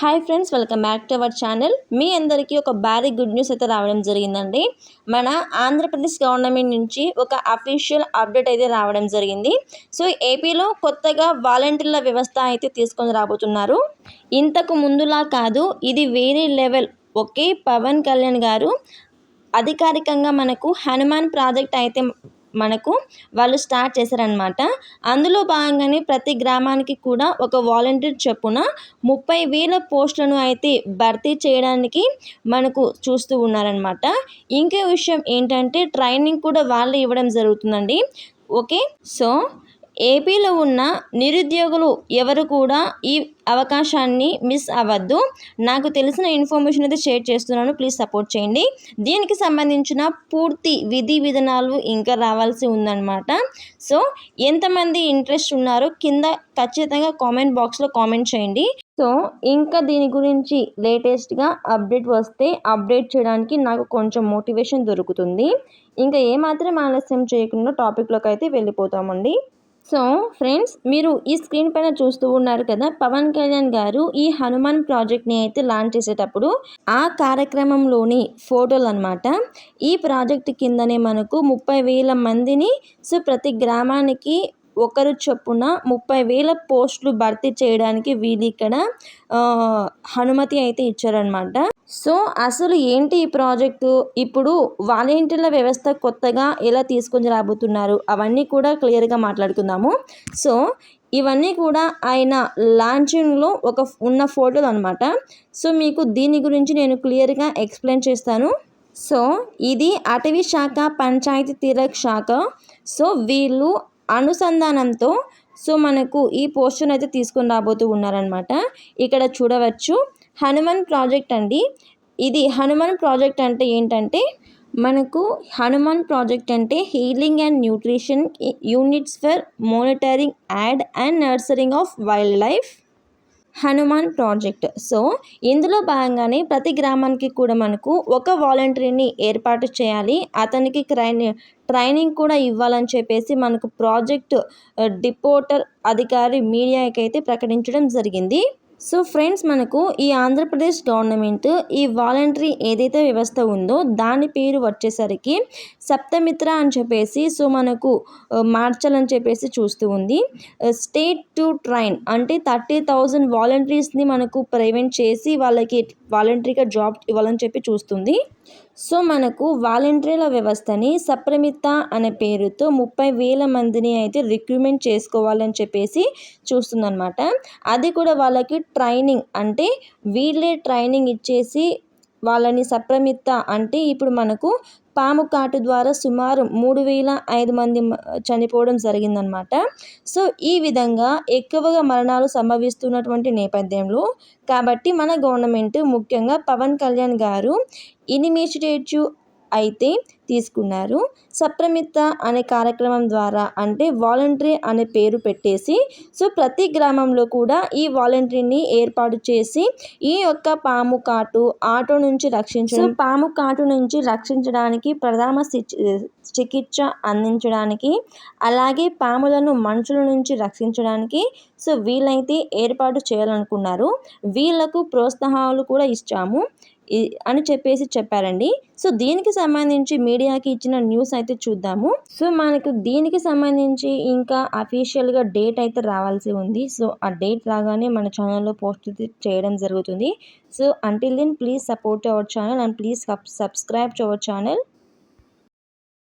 Hi friends, welcome back to our channel. మీ అందరికీ ఒక భారీ గుడ్ న్యూస్ అయితే రావడం జరిగిందండి. మన ఆంధ్రప్రదేశ్ గవర్నమెంట్ నుంచి ఒక అఫీషియల్ అప్డేట్ అయితే రావడం జరిగింది. సో ఏపీలో కొత్తగా వాలంటీర్ల వ్యవస్థ అయితే తీసుకొని రాబోతున్నారు. ఇంతకు ముందులా కాదు, ఇది వేరే లెవెల్. ఒకే పవన్ కళ్యాణ్ గారు అధికారికంగా మనకు హనుమాన్ ప్రాజెక్ట్ అయితే వాళ్ళు స్టార్ట్ చేశారనమాట. అందులో భాగంగానే ప్రతి గ్రామానికి కూడా ఒక వాలంటీర్ చొప్పున 30,000 పోస్టులను అయితే భర్తీ చేయడానికి మనకు చూస్తూ ఉన్నారనమాట. ఇంకో విషయం ఏంటంటే ట్రైనింగ్ కూడా వాళ్ళే ఇవ్వడం జరుగుతుందండి. ఓకే, సో ఏపీలో ఉన్న నిరుద్యోగులు ఎవరు కూడా ఈ అవకాశాన్ని మిస్ అవ్వద్దు. నాకు తెలిసిన ఇన్ఫర్మేషన్ అయితే షేర్ చేస్తున్నాను, ప్లీజ్ సపోర్ట్ చేయండి. దీనికి సంబంధించిన పూర్తి విధి విధానాలు ఇంకా రావాల్సి ఉందన్నమాట. సో ఎంతమంది ఇంట్రెస్ట్ ఉన్నారో కింద ఖచ్చితంగా కామెంట్ బాక్స్లో కామెంట్ చేయండి. సో ఇంకా దీని గురించి లేటెస్ట్గా అప్డేట్ వస్తే అప్డేట్ చేయడానికి నాకు కొంచెం మోటివేషన్ దొరుకుతుంది. ఇంకా ఏమాత్రం ఆలస్యం చేయకుండా టాపిక్లోకి అయితే వెళ్ళిపోతామండి. సో ఫ్రెండ్స్, మీరు ఈ స్క్రీన్ పైన చూస్తూ ఉన్నారు కదా, పవన్ కళ్యాణ్ గారు ఈ హనుమాన్ ప్రాజెక్ట్ని అయితే లాంచ్ చేసేటప్పుడు ఆ కార్యక్రమంలోని ఫోటోలు అనమాట. ఈ ప్రాజెక్ట్ కిందనే మనకు 30,000 మందిని, సో ప్రతి గ్రామానికి ఒకరు చొప్పున 30,000 పోస్టులు భర్తీ చేయడానికి వీళ్ళు ఇక్కడ అనుమతి అయితే ఇచ్చారనమాట. సో అసలు ఏంటి ఈ ప్రాజెక్టు, ఇప్పుడు వాలంటీర్ల వ్యవస్థ కొత్తగా ఎలా తీసుకొని రాబోతున్నారు అవన్నీ కూడా క్లియర్గా మాట్లాడుకుందాము. సో ఇవన్నీ కూడా ఆయన లాంచింగ్లో ఉన్న ఫోటోలు అనమాట. సో మీకు దీని గురించి నేను క్లియర్గా ఎక్స్ప్లెయిన్ చేస్తాను. సో ఇది అటవీ శాఖ, పంచాయతీ తీరాజ్ శాఖ. సో వీళ్ళు అనుసంధానంతో సో మనకు ఈ పోస్టును అయితే తీసుకొని రాబోతూ ఉన్నారనమాట. ఇక్కడ చూడవచ్చు హనుమాన్ ప్రాజెక్ట్ అండి. ఇది హనుమాన్ ప్రాజెక్ట్ అంటే ఏంటంటే మనకు హనుమాన్ ప్రాజెక్ట్ అంటే healing and nutrition units for monitoring and nurturing of wild life Hanuman project. So ఇందులో భాగంగానే ప్రతి గ్రామానికి కూడా మనకు ఒక వాలంటీర్ని ఏర్పాటు చేయాలి. అతనికి ట్రైనింగ్ కూడా ఇవ్వాలని చెప్పేసి మనకు ప్రాజెక్ట్ డిపోటర్ అధికారి మీడియాకి అయితే ప్రకటించడం జరిగింది. సో ఫ్రెండ్స్, మనకు ఈ ఆంధ్రప్రదేశ్ గవర్నమెంట్ ఈ వాలంటరీ ఏదైతే వ్యవస్థ ఉందో దాని పేరు వచ్చేసరికి సప్తమిత్ర అని చెప్పేసి సో మనకు మార్చాలని చెప్పేసి చూస్తూ ఉంది. స్టేట్ టు ట్రైన్ అంటే 30,000 వాలంటీర్స్ని మనకు ప్రివెంట్ చేసి వాళ్ళకి వాలంటరీగా జాబ్ ఇవ్వాలని చెప్పి చూస్తుంది. సో మనకు వాలంటీర్ల వ్యవస్థని సప్రమిత అనే పేరుతో 30,000 మందిని అయితే రిక్రూట్మెంట్ చేసుకోవాలని చెప్పేసి చూస్తుందన్నమాట. అది కూడా వాళ్ళకి ట్రైనింగ్ అంటే వీళ్ళే ట్రైనింగ్ ఇచ్చేసి వాళ్ళని సప్రమిత అంటే ఇప్పుడు మనకు పాము కాటు ద్వారా సుమారు 3,500 మంది చనిపోవడం జరిగిందనమాట. సో ఈ విధంగా ఎక్కువగా మరణాలు సంభవిస్తున్నటువంటి నేపథ్యంలో కాబట్టి మన గవర్నమెంట్ ముఖ్యంగా పవన్ కళ్యాణ్ గారు ఇనిషియేటివ్ అయితే తీసుకున్నారు. సప్రమిత అనే కార్యక్రమం ద్వారా అంటే వాలంటరీ అనే పేరు పెట్టేసి సో ప్రతి గ్రామంలో కూడా ఈ వాలంటరీని ఏర్పాటు చేసి ఈ యొక్క పాము కాటు ఆటో నుంచి పాము కాటు నుంచి రక్షించడానికి ప్రథమ చికిత్స అందించడానికి అలాగే పాములను మనుషుల నుంచి రక్షించడానికి సో వీళ్ళైతే ఏర్పాటు చేయాలనుకున్నారు. వీళ్ళకు ప్రోత్సాహాలు కూడా ఇచ్చాము అని చెప్పేసి చెప్పారండి. సో దీనికి సంబంధించి మీడియాకి ఇచ్చిన న్యూస్ అయితే చూద్దాము. సో మనకు దీనికి సంబంధించి ఇంకా అఫీషియల్గా డేట్ అయితే రావాల్సి ఉంది. సో ఆ డేట్ రాగానే మన ఛానల్లో పోస్ట్ చేయడం జరుగుతుంది. So until then please support our channel and please subscribe to our channel.